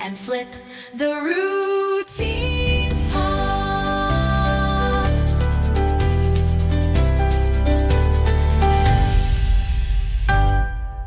and Flip, the routines pod.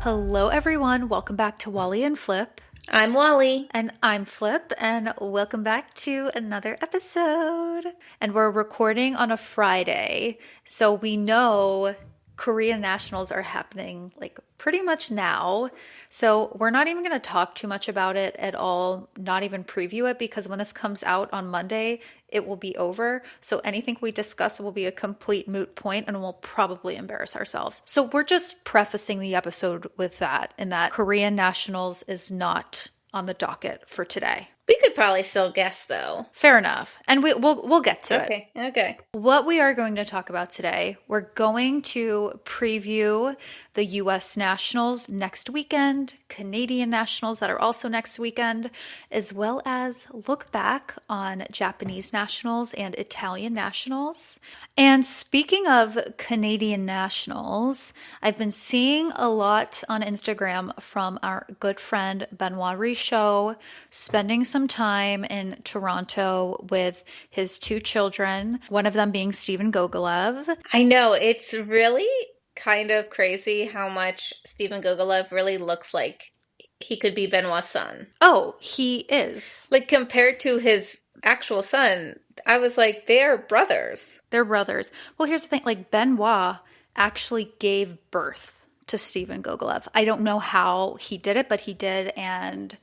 Hello everyone, welcome back to Walley and Flip. I'm Wally. And I'm Flip, and welcome back to another episode. And we're recording on a Friday, so we know Korean nationals are happening like pretty much now. So we're not even going to talk too much about it at all, not even preview it, because when this comes out on Monday, it will be over. So anything we discuss will be a complete moot point and we'll probably embarrass ourselves. So we're just prefacing the episode with that, in that Korean nationals is not on the docket for today. We could probably still guess, though. Fair enough. And we'll get to it. Okay. What we are going to talk about today, we're going to preview the U.S. nationals next weekend, Canadian nationals that are also next weekend, as well as look back on Japanese nationals and Italian nationals. And speaking of Canadian nationals, I've been seeing a lot on Instagram from our good friend Benoit Richaud, spending some time in Toronto with his two children, one of them being Steven Gogolev. I know, it's really kind of crazy how much Steven Gogolev really looks like he could be Benoit's son. Oh, he is. Like, compared to his actual son, I was like, they're brothers. They're brothers. Well, here's the thing, like Benoit actually gave birth to Steven Gogolev. I don't know how he did it, but he did, and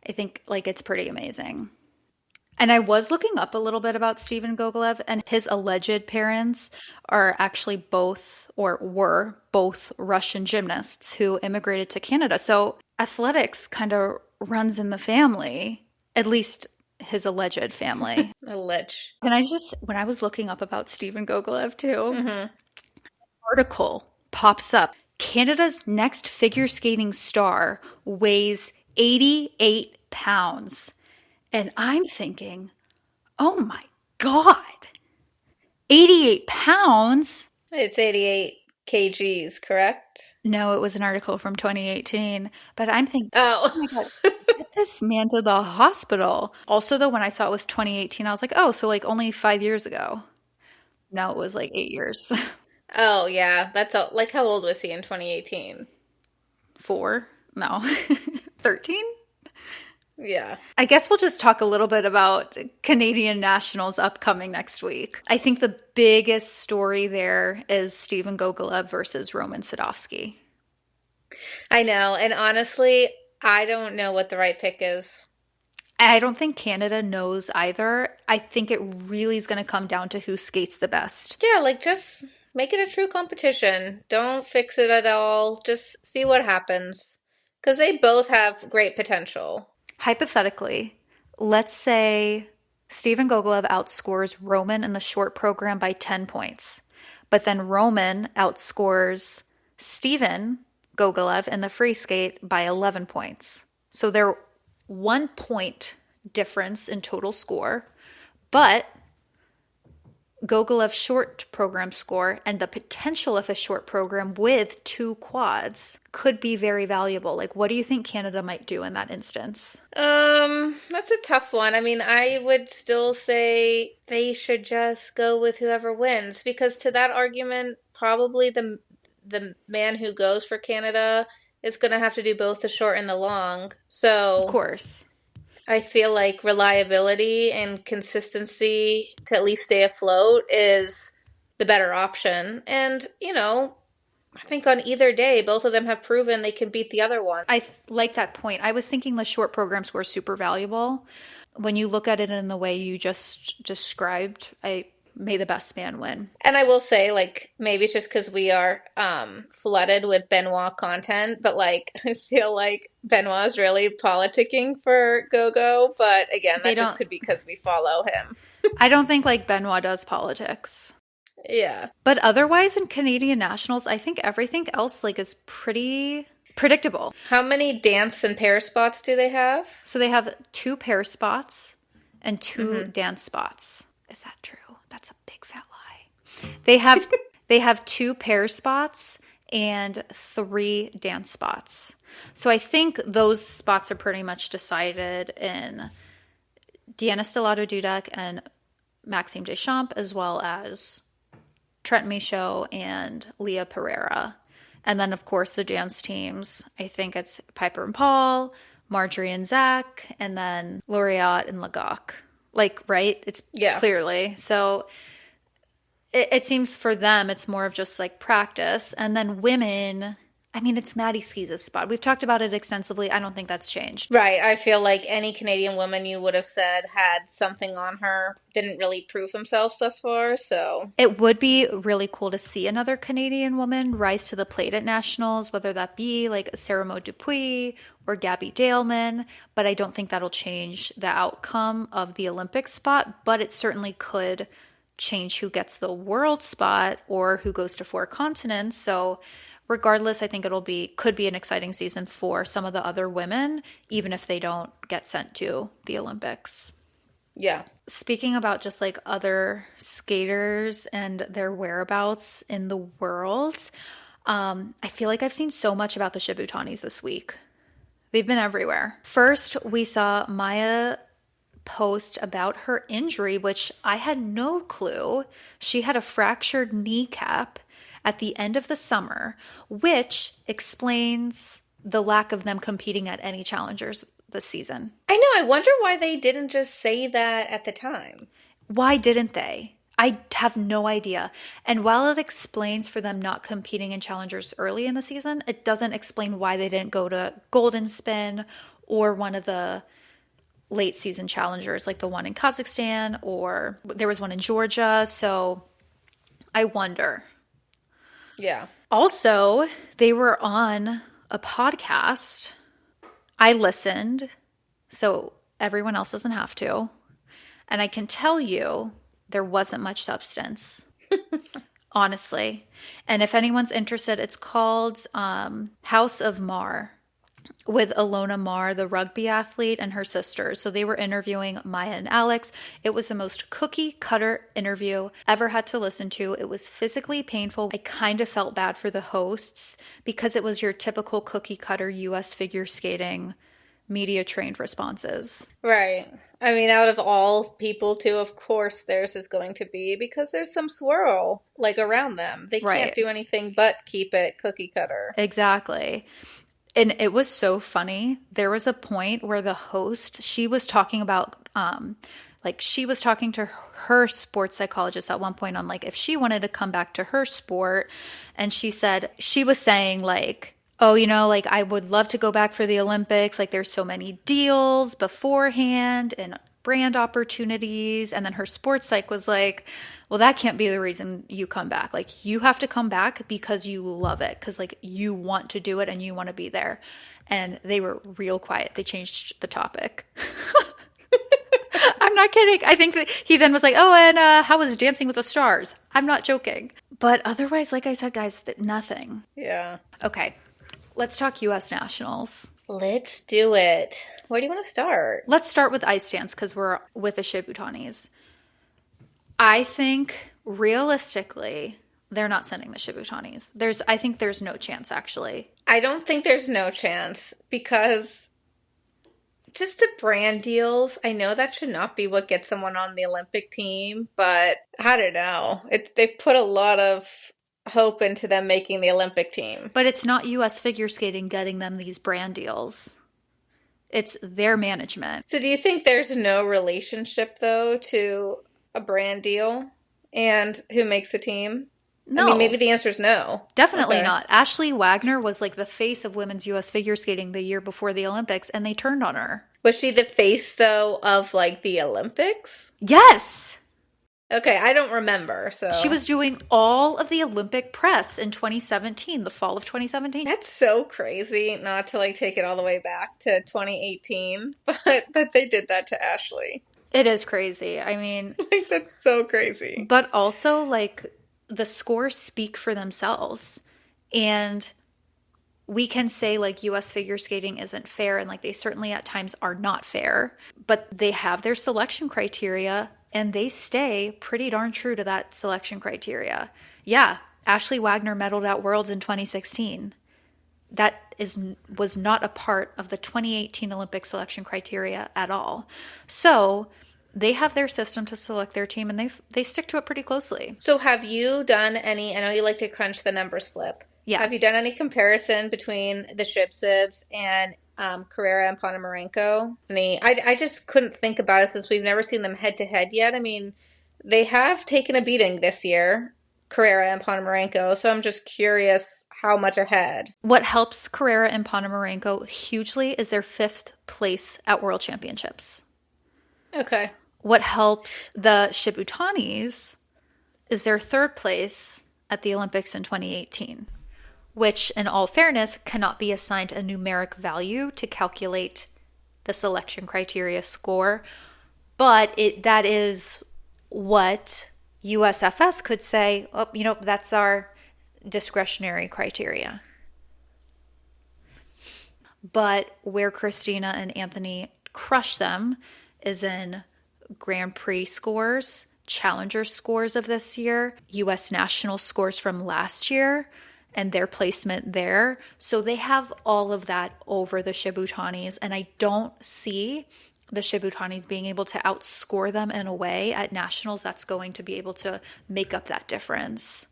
I think like it's pretty amazing. And I was looking up a little bit about Steven Gogolev, and his alleged parents are actually both, or were both, Russian gymnasts who immigrated to Canada. So athletics kind of runs in the family, at least his alleged family. Alleged. And when I was looking up about Steven Gogolev too, an article pops up. Canada's next figure skating star weighs 88 pounds. And I'm thinking, oh my God, 88 pounds? It's 88 kgs, correct? No, it was an article from 2018. But I'm thinking, oh my God, get this man to the hospital. Also, though, when I saw it was 2018, I was like, oh, so like only 5 years ago. No, it was like 8 years. Oh, yeah. That's all. Like, how old was he in 2018? 4? No. 13? Yeah. I guess we'll just talk a little bit about Canadian nationals upcoming next week. I think the biggest story there is Steven Gogolev versus Roman Sadovsky. I know. And honestly, I don't know what the right pick is. I don't think Canada knows either. I think it really is going to come down to who skates the best. Yeah, like just make it a true competition. Don't fix it at all. Just see what happens. Because they both have great potential. Hypothetically, let's say Steven Gogolev outscores Roman in the short program by 10 points, but then Roman outscores Steven Gogolev in the free skate by 11 points. So they're 1 point difference in total score, but Gogolev's short program score and the potential of a short program with 2 quads could be very valuable. Like, what do you think Canada might do in that instance? That's a tough one. I mean, I would still say they should just go with whoever wins, because to that argument, probably the man who goes for Canada is going to have to do both the short and the long. So, of course, I feel like reliability and consistency to at least stay afloat is the better option. And, you know, I think on either day, both of them have proven they can beat the other one. I like that point. I was thinking the short program score is super valuable. When you look at it in the way you just described, may the best man win. And I will say, like, maybe it's just because we are flooded with Benoit content, but, like, I feel like Benoit is really politicking for Gogo, but again, that just could be because we follow him. I don't think, like, Benoit does politics. Yeah. But otherwise, in Canadian nationals, I think everything else, like, is pretty predictable. How many dance and pair spots do they have? So they have 2 pair spots and 2 dance spots. Is that true? That's a big fat lie. They have 2 pair spots and 3 dance spots. So I think those spots are pretty much decided in Deanna Stellato-Dudek and Maxime Deschamps, as well as Trent Michaud and Leah Pereira. And then, of course, the dance teams. I think it's Piper and Paul, Marjorie and Zach, and then Laureate and Legoc. Like, right? It's clearly. So it seems for them, it's more of just like practice. And then women, I mean, it's Maddie Skee's spot. We've talked about it extensively. I don't think that's changed. Right. I feel like any Canadian woman you would have said had something on her didn't really prove themselves thus far, so. It would be really cool to see another Canadian woman rise to the plate at nationals, whether that be like Sarah Maud Dupuis or Gabby Daleman, but I don't think that'll change the outcome of the Olympic spot, but it certainly could change who gets the world spot or who goes to 4 continents. So regardless, I think could be an exciting season for some of the other women, even if they don't get sent to the Olympics. Yeah. Speaking about just like other skaters and their whereabouts in the world, I feel like I've seen so much about the Shibutanis this week. They've been everywhere. First, we saw Maya post about her injury, which I had no clue. She had a fractured kneecap at the end of the summer, which explains the lack of them competing at any challengers this season. I know. I wonder why they didn't just say that at the time. Why didn't they? I have no idea. And while it explains for them not competing in challengers early in the season, it doesn't explain why they didn't go to Golden Spin or one of the late season challengers like the one in Kazakhstan, or there was one in Georgia. So I wonder. Yeah. Also, they were on a podcast. I listened, so everyone else doesn't have to. And I can tell you there wasn't much substance, honestly. And if anyone's interested, it's called House of Mar, with Ilona Mar, the rugby athlete, and her sisters. So they were interviewing Maya and Alex. It was the most cookie cutter interview ever had to listen to. It was physically painful. I kind of felt bad for the hosts because it was your typical cookie cutter U.S. figure skating media trained responses. Right. I mean, out of all people too, of course theirs is going to be, because there's some swirl like around them. They can't do anything but keep it cookie cutter. Exactly. And it was so funny. There was a point where the host, she was talking about, she was talking to her sports psychologist at one point on, like, if she wanted to come back to her sport. And she was saying, like, oh, you know, like, I would love to go back for the Olympics. Like, there's so many deals beforehand and brand opportunities. And then her sports psych was like, well, that can't be the reason you come back. Like, you have to come back because you love it, because like you want to do it and you want to be there. And they were real quiet. They changed the topic. I'm not kidding. I think that he then was like, oh, and how was Dancing with the Stars? I'm not joking. But otherwise, like I said, guys, nothing. Yeah. Okay. Let's talk U.S. Nationals. Let's do it. Where do you want to start? Let's start with ice dance because we're with the Shibutanis. I think realistically, they're not sending the Shibutanis. I think there's no chance, actually. I don't think there's no chance because just the brand deals, I know that should not be what gets someone on the Olympic team, but I don't know. They've put a lot of hope into them making the Olympic team. But it's not U.S. figure skating getting them these brand deals. It's their management. So do you think there's no relationship, though, to a brand deal and who makes the team? No. I mean, maybe the answer is no. Definitely not. Ashley Wagner was like the face of women's U.S. figure skating the year before the Olympics, and they turned on her. Was she the face, though, of like the Olympics? Yes. Okay, I don't remember. So she was doing all of the Olympic press in 2017, the fall of 2017. That's so crazy, not to like take it all the way back to 2018, but that they did that to Ashley. It is crazy. I mean, like, that's so crazy. But also, like, the scores speak for themselves. And we can say, like, U.S. figure skating isn't fair, and, like, they certainly at times are not fair. But they have their selection criteria, and they stay pretty darn true to that selection criteria. Yeah, Ashley Wagner medaled at Worlds in 2016. That was not a part of the 2018 Olympic selection criteria at all. So they have their system to select their team, and they stick to it pretty closely. So have you done any, I know you like to crunch the numbers, Flip. Yeah. Have you done any comparison between the Shibsibs and Carrera and Ponomarenko? I just couldn't think about it since we've never seen them head to head yet. I mean, they have taken a beating this year, Carrera and Ponomarenko, so I'm just curious how much ahead. What helps Carrera and Ponomarenko hugely is their 5th place at World Championships. Okay. What helps the Shibutanis is their 3rd place at the Olympics in 2018, which, in all fairness, cannot be assigned a numeric value to calculate the selection criteria score, but that is what USFS could say, oh, that's our discretionary criteria. But where Christina and Anthony crush them is in Grand Prix scores, Challenger scores of this year, U.S. national scores from last year, and their placement there. So they have all of that over the Shibutanis, and I don't see the Shibutanis being able to outscore them in a way at nationals that's going to be able to make up that difference.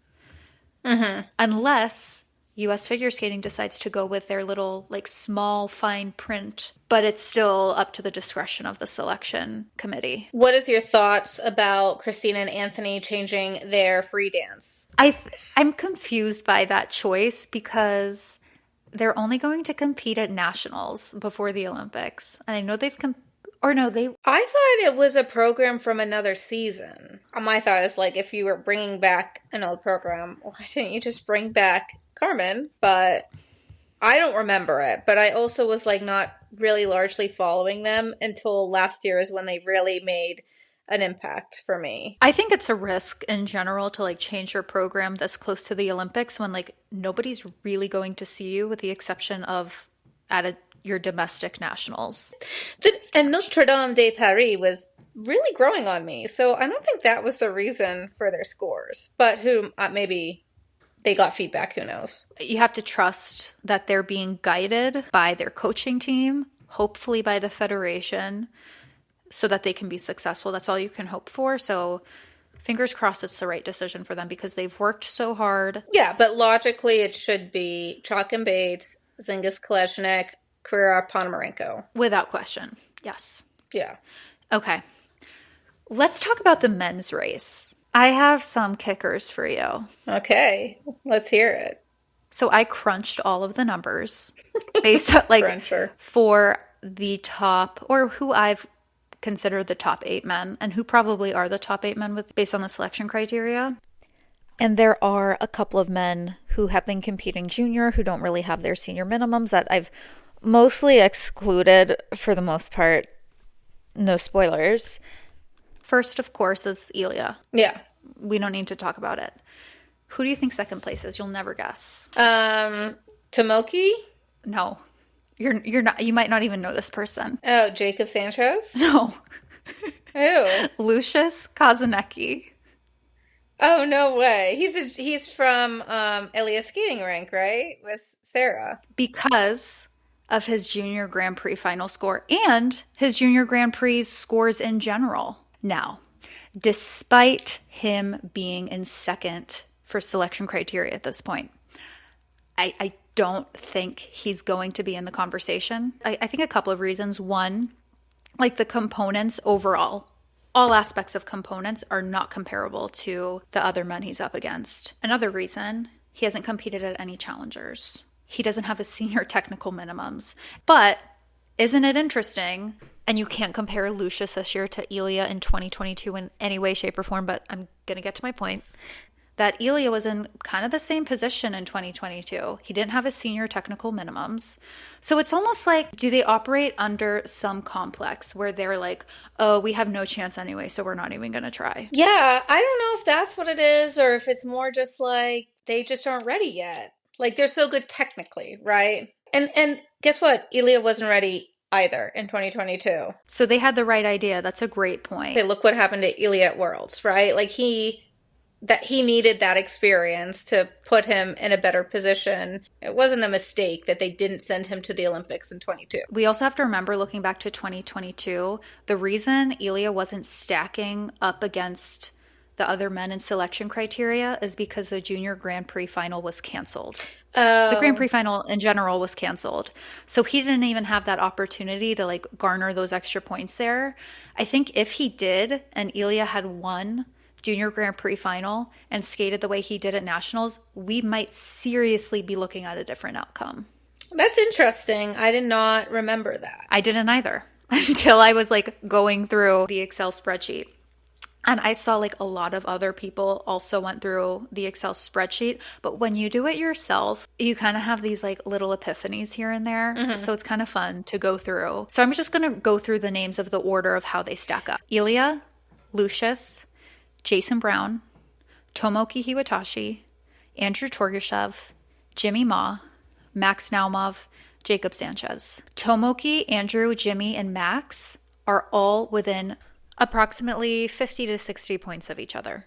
Mm-hmm. Unless U.S. figure skating decides to go with their little small fine print, but it's still up to the discretion of the selection committee. What is your thoughts about Christina and Anthony changing their free dance? I'm confused by that choice because they're only going to compete at nationals before the Olympics. And I know they've I thought it was a program from another season. My thought is if you were bringing back an old program, why didn't you just bring back Carmen? But I don't remember it. But I also was not really largely following them until last year is when they really made an impact for me. I think it's a risk in general to change your program this close to the Olympics when nobody's really going to see you with the exception of your domestic nationals. And Notre Dame de Paris was really growing on me. So I don't think that was the reason for their scores. But maybe they got feedback, who knows? You have to trust that they're being guided by their coaching team, hopefully by the federation, so that they can be successful. That's all you can hope for. So fingers crossed it's the right decision for them because they've worked so hard. Yeah, but logically it should be Chalk and Bates, Zingis Kolesnik, Carrera Ponomarenko. Without question. Yes. Yeah. Okay. Let's talk about the men's race. I have some kickers for you. Okay. Let's hear it. So I crunched all of the numbers based on for the top, or who I've considered the top 8 men and who probably are the top 8 men based on the selection criteria. And there are a couple of men who have been competing junior who don't really have their senior minimums that I've mostly excluded for the most part. No spoilers. First, of course, is Ilya. Yeah. We don't need to talk about it. Who do you think second place is? You'll never guess. Tomoki? No. You're not. You might not even know this person. Oh, Jacob Sanchez? No. Who? Lucius Kazanecki. Oh, no way. He's from Elias skating rink, right? With Sarah. Because of his junior Grand Prix final score and his junior Grand Prix scores in general. Now, despite him being in second for selection criteria at this point, I don't think he's going to be in the conversation. I think a couple of reasons. One, the components overall, all aspects of components are not comparable to the other men he's up against. Another reason, he hasn't competed at any challengers. He doesn't have his senior technical minimums. But isn't it interesting? And you can't compare Lucius this year to Ilya in 2022 in any way, shape, or form, but I'm going to get to my point. That Ilya was in kind of the same position in 2022. He didn't have his senior technical minimums. So it's almost do they operate under some complex where they're oh, we have no chance anyway, so we're not even going to try? Yeah, I don't know if that's what it is or if it's more just they just aren't ready yet. They're so good technically, right? And guess what? Ilya wasn't ready either in 2022. So they had the right idea. That's a great point. Okay, look what happened to Ilya at Worlds, right? that he needed that experience to put him in a better position. It wasn't a mistake that they didn't send him to the Olympics in 22. We also have to remember, looking back to 2022, the reason Ilya wasn't stacking up against the other men in selection criteria is because the Junior Grand Prix final was canceled. The Grand Prix final in general was canceled. So he didn't even have that opportunity to like garner those extra points there. I think if he did and Ilya had won Junior Grand Prix final and skated the way he did at Nationals, we might seriously be looking at a different outcome. That's interesting. I did not remember that. I didn't either until I was like going through the Excel spreadsheet. And I saw like a lot of other people also went through the Excel spreadsheet. But when you do it yourself, you kind of have these like little epiphanies here and there. Mm-hmm. So it's kind of fun to go through. So I'm just going to go through the names of the order of how they stack up. Ilya, Lucius, Jason Brown, Tomoki Hiwatashi, Andrew Torgashev, Jimmy Ma, Max Naumov, Jacob Sanchez. Tomoki, Andrew, Jimmy, and Max are all within approximately 50 to 60 points of each other,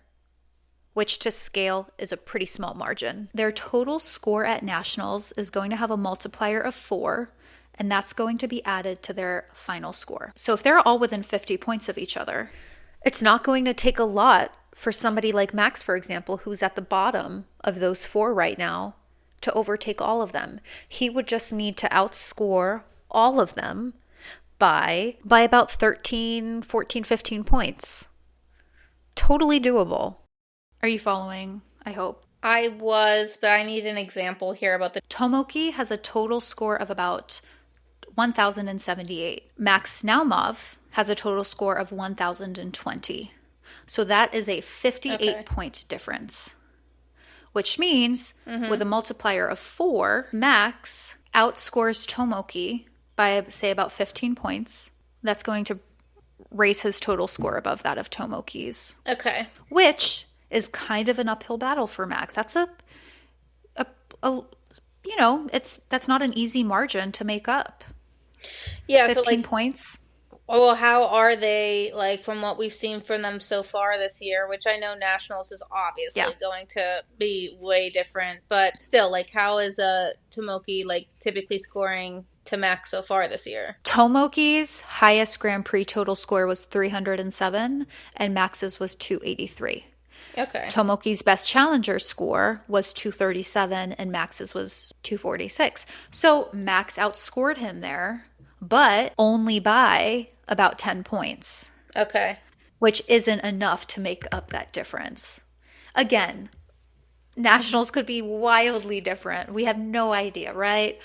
which to scale is a pretty small margin. Their total score at Nationals is going to have a multiplier of 4, and that's going to be added to their final score. So if they're all within 50 points of each other, it's not going to take a lot for somebody like Max, for example, who's at the bottom of those 4 right now, to overtake all of them. He would just need to outscore all of them by about 13, 14, 15 points. Totally doable. Are you following? I hope. I was, but I need an example here about the... Tomoki has a total score of about 1,078. Max Naumov has a total score of 1,020. So that is a 58-point difference, which means with a multiplier of 4, Max outscores Tomoki by, say, about 15 points. That's going to raise his total score above that of Tomoki's. Okay. Which is kind of an uphill battle for Max. That's that's not an easy margin to make up. Yeah, 15 so like points. Well, how are they, like, from what we've seen from them so far this year, which I know Nationals is obviously going to be way different, but still, like, how is Tomoki, like, typically scoring to Max so far this year? Tomoki's highest Grand Prix total score was 307, and Max's was 283. Okay. Tomoki's best challenger score was 237, and Max's was 246. So Max outscored him there, but only by about 10 points. Okay. Which isn't enough to make up that difference. Again, Nationals could be wildly different. We have no idea, right?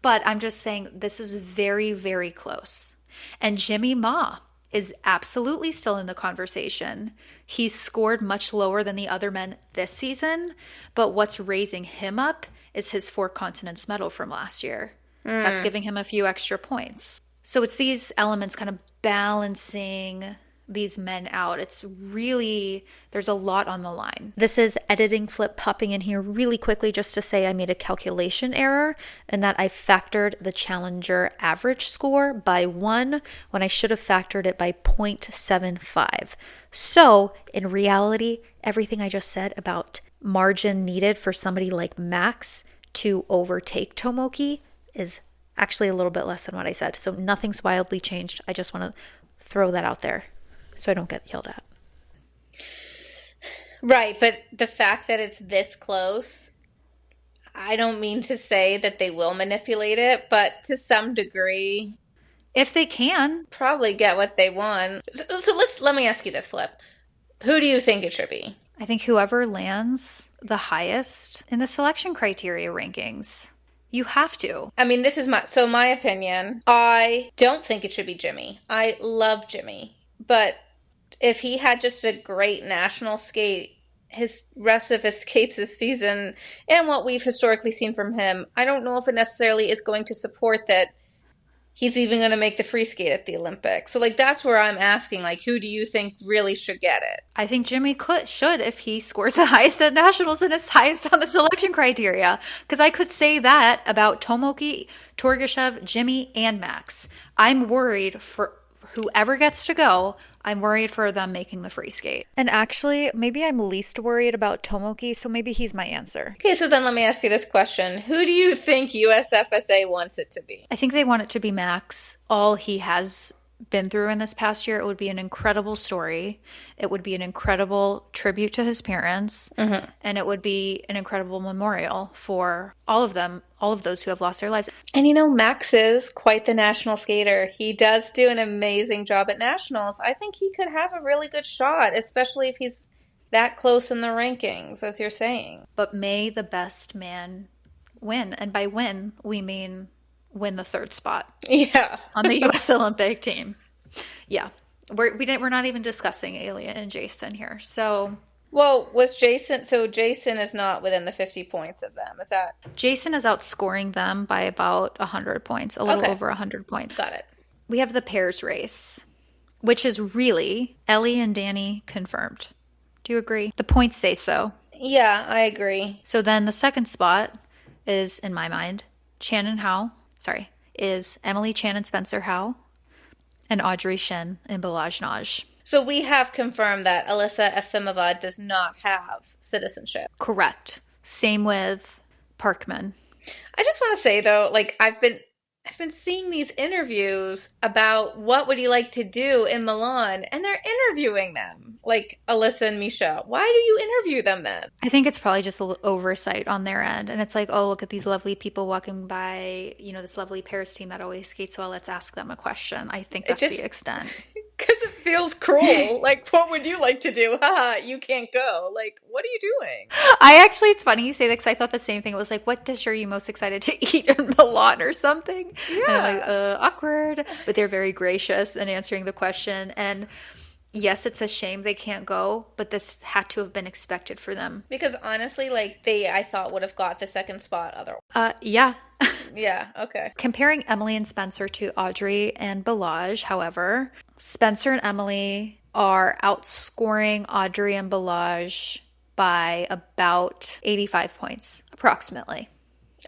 But I'm just saying this is very, very close. And Jimmy Ma is absolutely still in the conversation. He's scored much lower than the other men this season, but what's raising him up is his 4 continents medal from last year. That's giving him a few extra points. So it's these elements kind of balancing these men out. It's really, there's a lot on the line. This is editing Flip popping in here really quickly just to say I made a calculation error and that I factored the challenger average score by 1 when I should have factored it by 0.75. So in reality, everything I just said about margin needed for somebody like Max to overtake Tomoki is actually a little bit less than what I said. So nothing's wildly changed. I just want to throw that out there so I don't get yelled at. Right, but the fact that it's this close, I don't mean to say that they will manipulate it, but to some degree, if they can, probably get what they want. So let me ask you this, Flip. Who do you think it should be? I think whoever lands the highest in the selection criteria rankings. You have to. I mean, this is my opinion. I don't think it should be Jimmy. I love Jimmy. But if he had just a great national skate, his rest of his skates this season, and what we've historically seen from him, I don't know if it necessarily is going to support that he's even going to make the free skate at the Olympics. So, like, that's where I'm asking, like, who do you think really should get it? I think Jimmy should if he scores the highest at Nationals and is highest on the selection criteria. Because I could say that about Tomoki, Torgashev, Jimmy, and Max. I'm worried for whoever gets to go, I'm worried for them making the free skate. And actually, maybe I'm least worried about Tomoki, so maybe he's my answer. Okay, so then let me ask you this question. Who do you think USFSA wants it to be? I think they want it to be Max. All he has been through in this past year, it would be an incredible story. It would be an incredible tribute to his parents. And it would be an incredible memorial for all of them, all of those who have lost their lives. And you know, Max is quite the national skater. He does do an amazing job at nationals. I think he could have a really good shot, especially if he's that close in the rankings, as you're saying. But may the best man win. And by win, we mean win the third spot Yeah. on the U.S. Olympic team. Yeah. We're not even discussing Alia and Jason here. So Well, was Jason, so Jason is not within the 50 points of them, is that? Jason is outscoring them by about 100 points, a little Okay. over 100 points. Got it. We have the pairs race, which is really Ellie and Danny confirmed. Do you agree? The points say so. Yeah, I agree. So then the second spot is, in my mind, is Emily Chan and Spencer Howe and Audrey Shin and Balazs Naj. So we have confirmed that Alyssa Efimova does not have citizenship. Correct. Same with Parkman. I just want to say though, like I've been seeing these interviews about what would you like to do in Milan, and they're interviewing them, like Alyssa and Misha. Why do you interview them then? I think it's probably just an oversight on their end. And it's like, oh, look at these lovely people walking by, this lovely Paris team that always skates well. Let's ask them a question. I think that's the extent. Because it feels cruel. Like, what would you like to do? Haha, you can't go. Like, what are you doing? It's funny you say that because I thought the same thing. It was like, what dish are you most excited to eat in Milan or something? Yeah. And I'm like, awkward. But they're very gracious in answering the question. And yes, it's a shame they can't go, but this had to have been expected for them. Because honestly, like, I thought would have got the second spot otherwise. Yeah. Yeah, okay. Comparing Emily and Spencer to Audrey and Balazs, however, Spencer and Emily are outscoring Audrey and Balazs by about 85 points, approximately.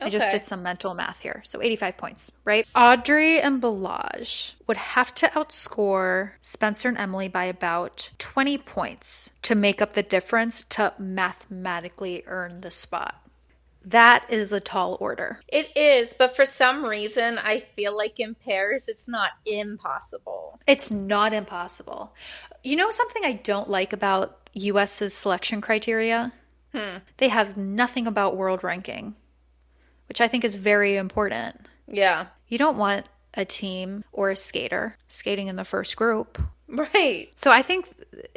I just did some mental math here. So 85 points, right? Audrey and Balazs would have to outscore Spencer and Emily by about 20 points to make up the difference to mathematically earn the spot. That is a tall order. It is, but for some reason, I feel like in pairs, it's not impossible. It's not impossible. You know something I don't like about US's selection criteria? They have nothing about world ranking, which I think is very important. Yeah. You don't want a team or a skater skating in the first group. Right. So I think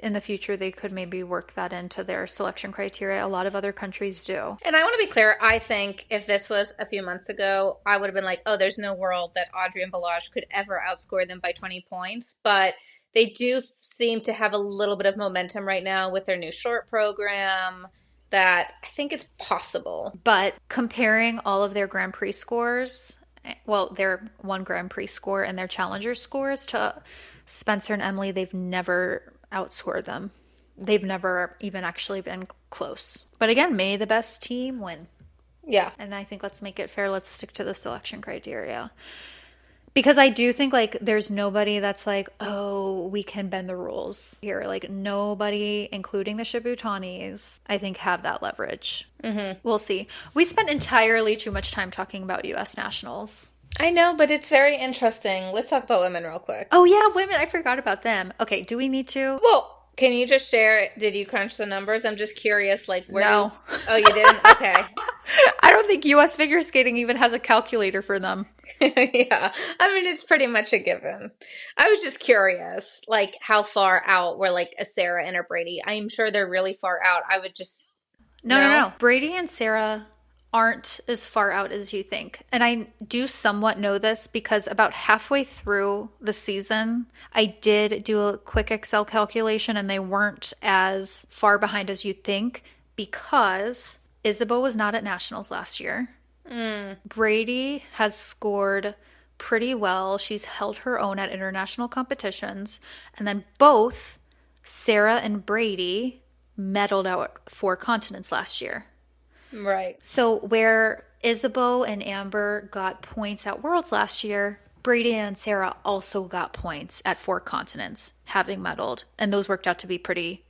in the future they could maybe work that into their selection criteria. A lot of other countries do. And I want to be clear, I think if this was a few months ago, I would have been like, oh, there's no world that Audrey and Balazs could ever outscore them by 20 points. But they do seem to have a little bit of momentum right now with their new short program that I think it's possible. But comparing all of their Grand Prix scores, well, their one Grand Prix score and their Challenger scores to Spencer and Emily, they've never outscored them. They've never even actually been close. But again, may the best team win. Yeah. And I think let's make it fair. Let's stick to the selection criteria. Because I do think, like, there's nobody that's like, oh, we can bend the rules here. Like, nobody, including the Shibutanis, I think have that leverage. Mm-hmm. We'll see. We spent entirely too much time talking about U.S. nationals. I know, but it's very interesting. Let's talk about women real quick. Oh, yeah, women. I forgot about them. Okay, do we need to? Well, can you just share, did you crunch the numbers? I'm just curious, like, where No. Oh, you didn't? Okay. I don't think U.S. figure skating even has a calculator for them. Yeah. I mean, it's pretty much a given. I was just curious, like, how far out were, like, a Sarah and a Brady? I'm sure they're really far out. I would just... No. Brady and Sarah aren't as far out as you think. And I do somewhat know this because about halfway through the season, I did do a quick Excel calculation and they weren't as far behind as you'd think because Isabeau was not at Nationals last year. Brady has scored pretty well. She's held her own at international competitions. And then both Sarah and Brady medaled out 4 continents last year. Right. So where Isabeau and Amber got points at Worlds last year, Brady and Sarah also got points at 4 continents, having medaled, and those worked out to be pretty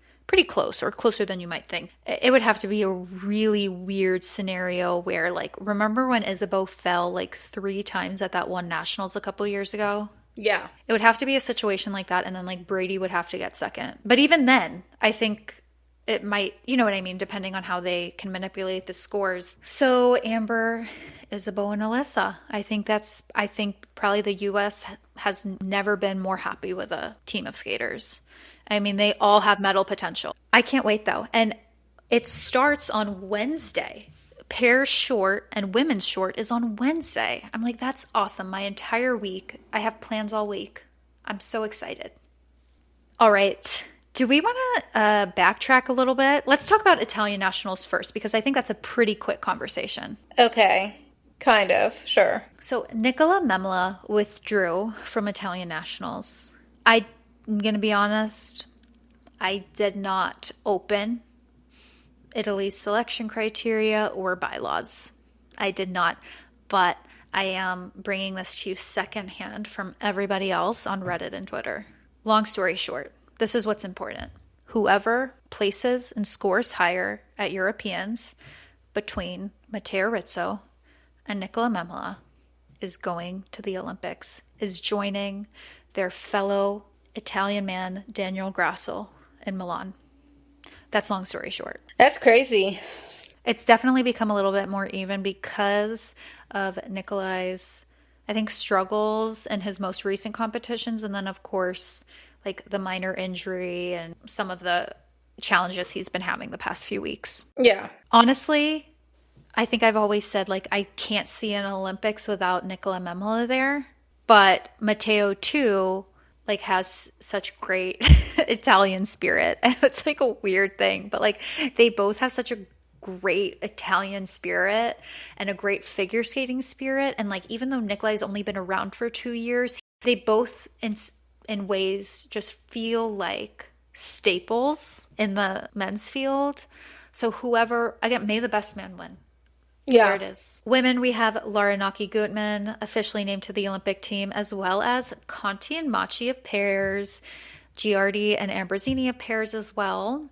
close, or closer than you might think. It would have to be a really weird scenario where, like, remember when Isabeau fell like 3 times at that one nationals a couple years ago? Yeah. It would have to be a situation like that, and then like Brady would have to get second. But even then, I think it might, you know what I mean, depending on how they can manipulate the scores. So Amber, Isabeau, and Alyssa. I think probably the U.S. has never been more happy with a team of skaters. I mean, they all have medal potential. I can't wait though. And it starts on Wednesday. Pairs short and women's short is on Wednesday. I'm like, that's awesome. My entire week. I have plans all week. I'm so excited. All right. Do we want to backtrack a little bit? Let's talk about Italian nationals first, because I think that's a pretty quick conversation. Okay. Kind of. Sure. So Nikolaj Memola withdrew from Italian nationals. I'm going to be honest, I did not open Italy's selection criteria or bylaws. I did not, but I am bringing this to you secondhand from everybody else on Reddit and Twitter. Long story short, this is what's important. Whoever places and scores higher at Europeans between Matteo Rizzo and Nikolaj Memola is going to the Olympics, is joining their fellow Italian man Daniel Grasso in Milan. That's long story short. That's crazy. It's definitely become a little bit more even because of Nikolaj's, I think, struggles in his most recent competitions. And then, of course, like the minor injury and some of the challenges he's been having the past few weeks. Yeah. Honestly, I think I've always said, like, I can't see an Olympics without Nikolaj Memola there. But Matteo, too, like, has such great Italian spirit. It's like a weird thing, but like they both have such a great Italian spirit and a great figure skating spirit. And like, even though Nikolaj's only been around for 2 years, they both in ways just feel like staples in the men's field. So whoever, again, may the best man win. Yeah. There it is. Women, we have Laura Naki-Gutman, officially named to the Olympic team, as well as Conti and Machi of pairs, Giardi and Ambrosini of pairs as well,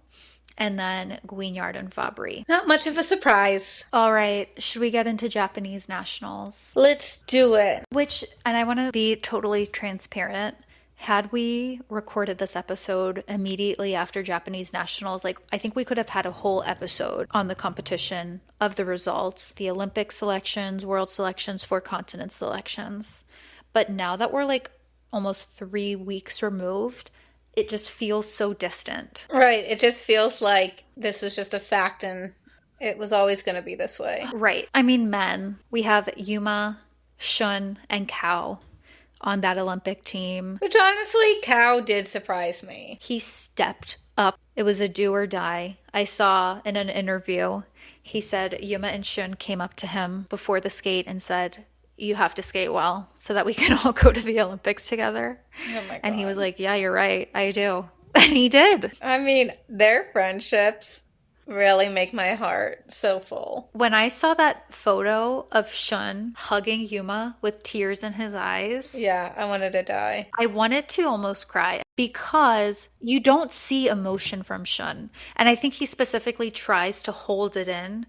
and then Guignard and Fabry. Not much of a surprise. All right, should we get into Japanese nationals? Let's do it. And I want to be totally transparent. Had we recorded this episode immediately after Japanese nationals, like, I think we could have had a whole episode on the competition of the results, the Olympic selections, world selections, 4 continent selections. But now that we're like almost 3 weeks removed, it just feels so distant. Right. It just feels like this was just a fact and it was always going to be this way. Right. I mean, men, we have Yuma, Shun, and Kao on that Olympic team. Which honestly, Kao did surprise me. He stepped up. It was a do or die. I saw in an interview, he said Yuma and Shun came up to him before the skate and said, "You have to skate well so that we can all go to the Olympics together." Oh my God. And he was like, "Yeah, you're right. I do." And he did. I mean, their friendships really make my heart so full. When I saw that photo of Shun hugging Yuma with tears in his eyes, Yeah, I wanted to die. I wanted to almost cry because you don't see emotion from Shun. And I think he specifically tries to hold it in,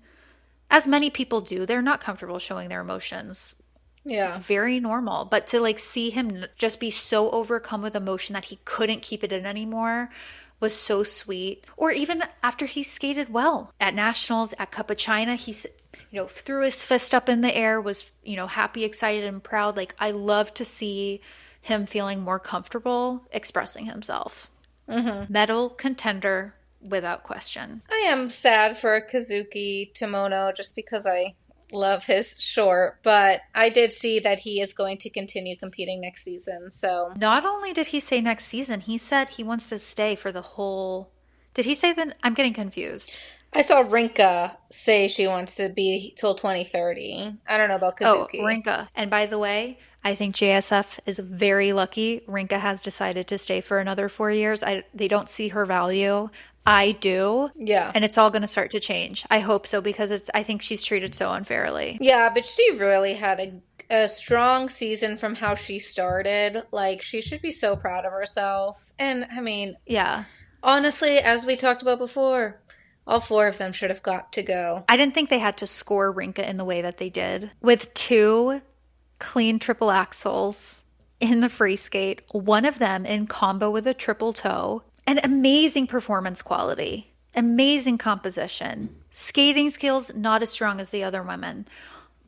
as many people do. They're not comfortable showing their emotions. Yeah. It's very normal. But to like see him just be so overcome with emotion that he couldn't keep it in anymore was so sweet. Or even after he skated well at nationals, at Cup of China, he, threw his fist up in the air, was, happy, excited, and proud. Like, I love to see him feeling more comfortable expressing himself. Mm-hmm. Medal contender without question. I am sad for Kazuki Tomono just because I love his short, but I did see that he is going to continue competing next season. So not only did he say next season, he said he wants to stay for the whole. Did he say that? I'm getting confused. I saw Rinka say she wants to be till 2030. I don't know about Kazuki. Oh, Rinka. And by the way, I think JSF is very lucky. Rinka has decided to stay for another 4 years. They don't see her value, I do. Yeah. And it's all going to start to change. I hope so, because I think she's treated so unfairly. Yeah, but she really had a strong season from how she started. Like, she should be so proud of herself. And, I mean, Yeah. honestly, as we talked about before, all 4 of them should have got to go. I didn't think they had to score Rinka in the way that they did. With 2 clean triple axels in the free skate, one of them in combo with a triple toe, and amazing performance quality, amazing composition, skating skills not as strong as the other women.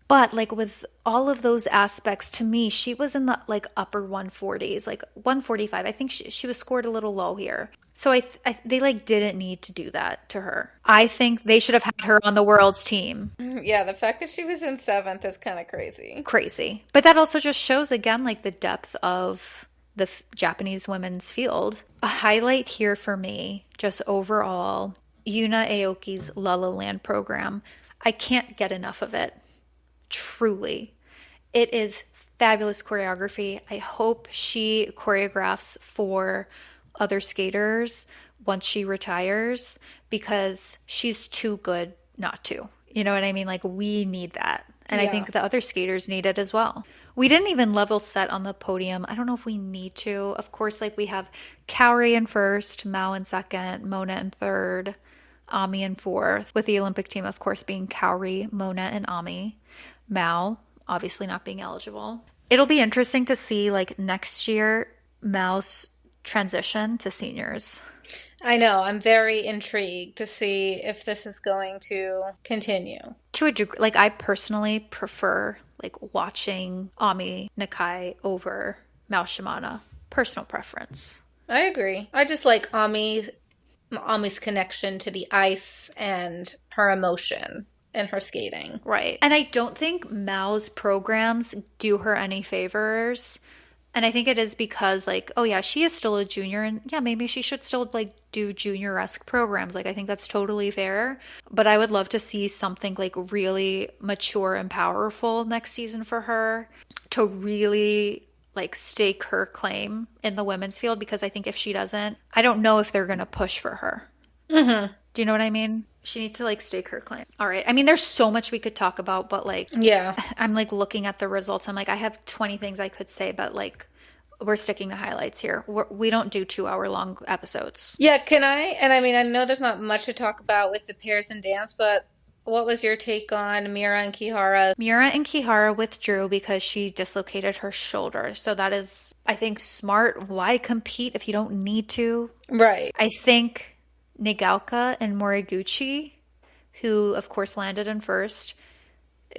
But like with all of those aspects, to me, she was in the like upper 140s, like 145. I think she was scored a little low here. So they like didn't need to do that to her. I think they should have had her on the world's team. Yeah, the fact that she was in 7th is kind of crazy. Crazy. But that also just shows again like the depth of the Japanese women's field. A highlight here for me, just overall, Yuna Aoki's La La Land program. I can't get enough of it. Truly. It is fabulous choreography. I hope she choreographs for other skaters once she retires, because she's too good not to. You know what I mean? Like, we need that. And I think the other skaters need it as well. We didn't even level set on the podium. I don't know if we need to. Of course, like we have Kaori in first, Mao in second, Mona in third, Ami in fourth, with the Olympic team, of course, being Kaori, Mona, and Ami. Mao, obviously not being eligible. It'll be interesting to see, like, next year, Mao's transition to seniors. I know. I'm very intrigued to see if this is going to continue. To a degree, like, I personally prefer, like, watching Ami Nakai over Mao Shimada. Personal preference. I agree. I just like Ami's connection to the ice and her emotion in her skating. Right. And I don't think Mao's programs do her any favors. And I think it is because, like, oh yeah, she is still a junior, and yeah, maybe she should still like do junior-esque programs. Like, I think that's totally fair. But I would love to see something like really mature and powerful next season for her to really like stake her claim in the women's field, because I think if she doesn't, I don't know if they're going to push for her. Mm-hmm. Do you know what I mean? She needs to like stake her claim. All right. I mean, there's so much we could talk about, but like, yeah, I'm like looking at the results. I'm like, I have 20 things I could say, but like, we're sticking to highlights here. We don't do 2-hour-long episodes. Yeah. Can I? And I mean, I know there's not much to talk about with the pairs and dance, but what was your take on Mira and Kihara? Mira and Kihara withdrew because she dislocated her shoulder. So that is, I think, smart. Why compete if you don't need to? Right. I think Nagaoka and Moriguchi, who of course landed in first,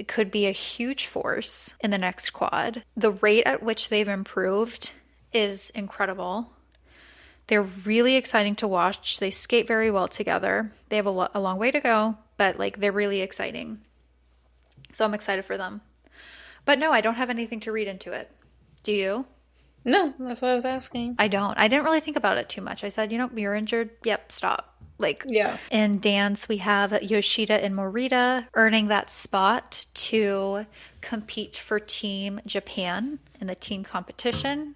could be a huge force in the next quad. The rate at which they've improved is incredible. They're really exciting to watch. They skate very well together. They have a long way to go, but like they're really exciting. So I'm excited for them. But no, I don't have anything to read into it. Do you? No, that's what I was asking. I don't. I didn't really think about it too much. I said, you're injured. Yep, stop. Like, yeah. In dance, we have Yoshida and Morita earning that spot to compete for Team Japan in the team competition.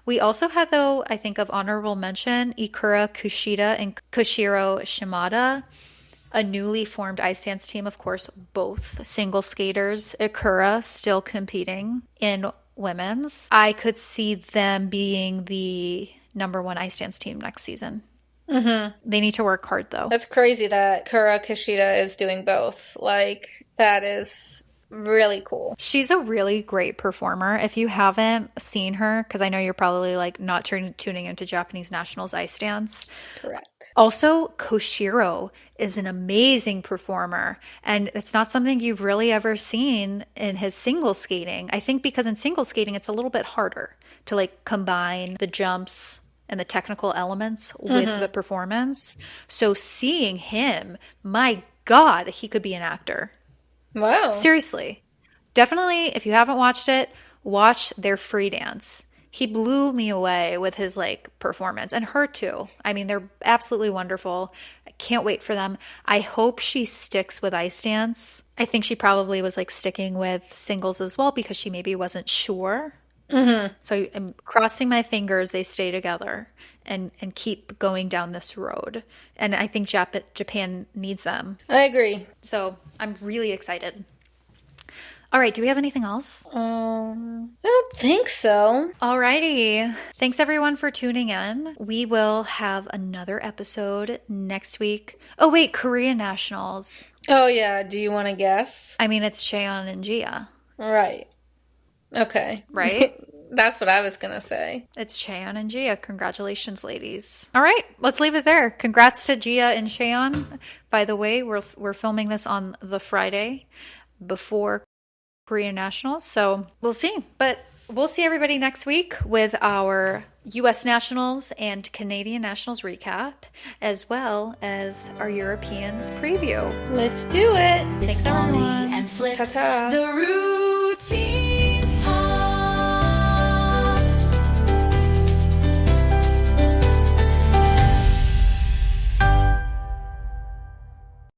We also had, though, I think of honorable mention, Ikura Kushida and Koshiro Shimada, a newly formed ice dance team, of course, both single skaters. Ikura still competing in women's. I could see them being the number 1 ice dance team next season. Mm-hmm. They need to work hard, though. That's crazy that Kura Kushida is doing both. Like, that is really cool. She's a really great performer. If you haven't seen her, because I know you're probably like not tuning into Japanese Nationals ice dance. Correct. Also, Koshiro is an amazing performer, and it's not something you've really ever seen in his single skating. I think because in single skating, it's a little bit harder to like combine the jumps and the technical elements with the performance. So seeing him, my God, he could be an actor. Wow. Seriously. Definitely, if you haven't watched it, watch their free dance. He blew me away with his like performance, and her too. I mean, they're absolutely wonderful. I can't wait for them. I hope she sticks with ice dance. I think she probably was like sticking with singles as well because she maybe wasn't sure So I'm crossing my fingers they stay together and keep going down this road. And I think Japan needs them. I agree. So I'm really excited. All right, do we have anything else? I don't think so. Alrighty. Thanks everyone for tuning in. We will have another episode next week. Oh wait, Korean nationals. Oh yeah, do you want to guess? I mean, it's Cheon and Gia, Right. Okay. right? That's what I was gonna say. It's Cheon and Gia. Congratulations, ladies. All right, let's leave it there. Congrats to Gia and Cheon. By the way, we're filming this on the Friday before Korean nationals, so we'll see. But we'll see everybody next week with our U.S. nationals and Canadian nationals recap, as well as our Europeans preview. Let's do it. Thanks, Walley everyone. and Flip. Ta-ta. The routine.